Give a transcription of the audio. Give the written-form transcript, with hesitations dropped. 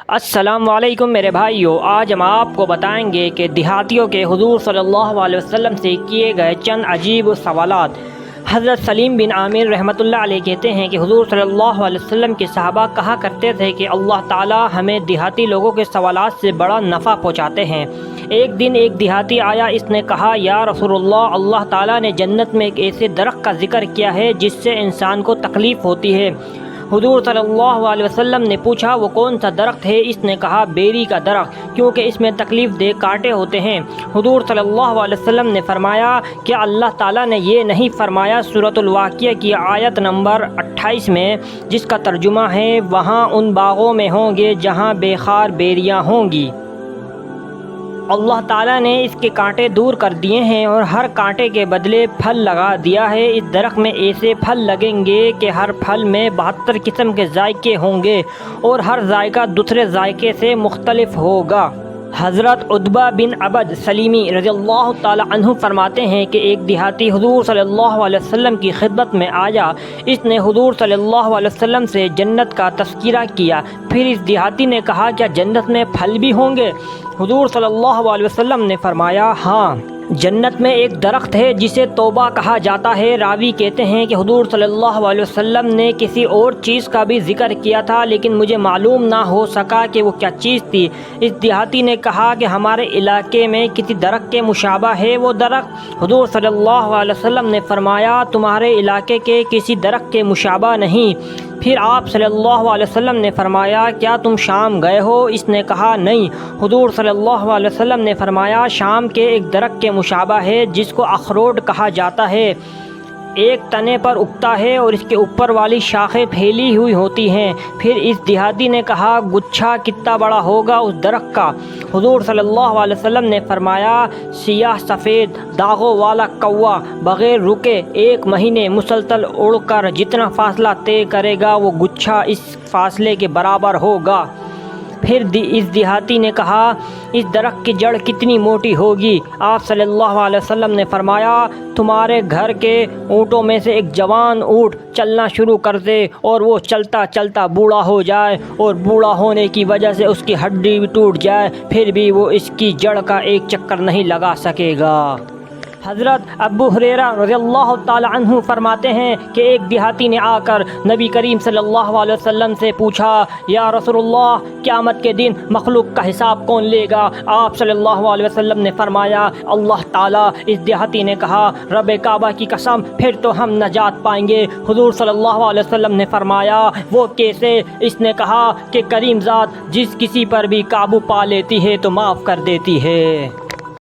السلام علیکم میرے بھائیوں، آج ہم آپ کو بتائیں گے کہ دیہاتیوں کے حضور صلی اللہ علیہ وسلم سے کیے گئے چند عجیب سوالات۔ حضرت سلیم بن عامر رحمۃ اللہ علیہ کہتے ہیں کہ حضور صلی اللہ علیہ وسلم کے صحابہ کہا کرتے تھے کہ اللہ تعالی ہمیں دیہاتی لوگوں کے سوالات سے بڑا نفع پہنچاتے ہیں۔ ایک دن ایک دیہاتی آیا، اس نے کہا، یا رسول اللہ، اللہ تعالیٰ نے جنت میں ایک ایسے درخت کا ذکر کیا ہے جس سے انسان کو تکلیف ہوتی ہے۔ حضور صلی اللہ علیہ وسلم نے پوچھا، وہ کون سا درخت ہے؟ اس نے کہا، بیری کا درخت، کیونکہ اس میں تکلیف دہ کانٹے ہوتے ہیں۔ حضور صلی اللہ علیہ وسلم نے فرمایا، کیا اللہ تعالیٰ نے یہ نہیں فرمایا سورۃ الواقعہ کی آیت نمبر 28 میں، جس کا ترجمہ ہے، وہاں ان باغوں میں ہوں گے جہاں بے خار بیریاں ہوں گی۔ اللہ تعالیٰ نے اس کے کانٹے دور کر دیے ہیں اور ہر کانٹے کے بدلے پھل لگا دیا ہے۔ اس درخت میں ایسے پھل لگیں گے کہ ہر پھل میں 72 قسم کے ذائقے ہوں گے اور ہر ذائقہ دوسرے ذائقے سے مختلف ہوگا۔ حضرت عتبہ بن عبد سلیمی رضی اللہ تعالی عنہ فرماتے ہیں کہ ایک دیہاتی حضور صلی اللہ علیہ وسلم کی خدمت میں آیا۔ اس نے حضور صلی اللہ علیہ وسلم سے جنت کا تذکرہ کیا۔ پھر اس دیہاتی نے کہا، کیا جنت میں پھل بھی ہوں گے؟ حضور صلی اللہ علیہ وسلم نے فرمایا، ہاں، جنت میں ایک درخت ہے جسے توبہ کہا جاتا ہے۔ راوی کہتے ہیں کہ حضور صلی اللہ علیہ وسلم نے کسی اور چیز کا بھی ذکر کیا تھا، لیکن مجھے معلوم نہ ہو سکا کہ وہ کیا چیز تھی۔ اس دیہاتی نے کہا کہ ہمارے علاقے میں کسی درخت کے مشابہ ہے وہ درخت؟ حضور صلی اللہ علیہ وسلم نے فرمایا، تمہارے علاقے کے کسی درخت کے مشابہ نہیں۔ پھر آپ صلی اللہ علیہ وسلم نے فرمایا، کیا تم شام گئے ہو؟ اس نے کہا، نہیں۔ حضور صلی اللہ علیہ وسلم نے فرمایا، شام کے ایک درخت کے مشابہ ہے جس کو اخروٹ کہا جاتا ہے، ایک تنے پر اگتا ہے اور اس کے اوپر والی شاخیں پھیلی ہوئی ہوتی ہیں۔ پھر اس دیہاتی نے کہا، گچھا کتنا بڑا ہوگا اس درخت کا؟ حضور صلی اللہ علیہ وسلم نے فرمایا، سیاہ سفید داغوں والا کوا بغیر رکے 1 مہینے مسلسل اڑ کر جتنا فاصلہ طے کرے گا وہ گچھا اس فاصلے کے برابر ہوگا۔ پھر اس دیہاتی نے کہا، اس درخت کی جڑ کتنی موٹی ہوگی؟ آپ صلی اللہ علیہ وسلم نے فرمایا، تمہارے گھر کے اونٹوں میں سے ایک جوان اونٹ چلنا شروع کر دے اور وہ چلتا چلتا بوڑھا ہو جائے اور بوڑھا ہونے کی وجہ سے اس کی ہڈی بھی ٹوٹ جائے، پھر بھی وہ اس کی جڑ کا ایک چکر نہیں لگا سکے گا۔ حضرت ابو ہریرہ رضی اللہ تعالی عنہ فرماتے ہیں کہ ایک دیہاتی نے آ کر نبی کریم صلی اللہ علیہ وسلم سے پوچھا، یا رسول اللہ، قیامت کے دن مخلوق کا حساب کون لے گا؟ آپ صلی اللہ علیہ وسلم نے فرمایا، اللہ تعالیٰ۔ اس دیہاتی نے کہا، رب کعبہ کی قسم، پھر تو ہم نجات پائیں گے۔ حضور صلی اللہ علیہ وسلم نے فرمایا، وہ کیسے؟ اس نے کہا کہ کریم ذات جس کسی پر بھی قابو پا لیتی ہے تو معاف کر دیتی ہے۔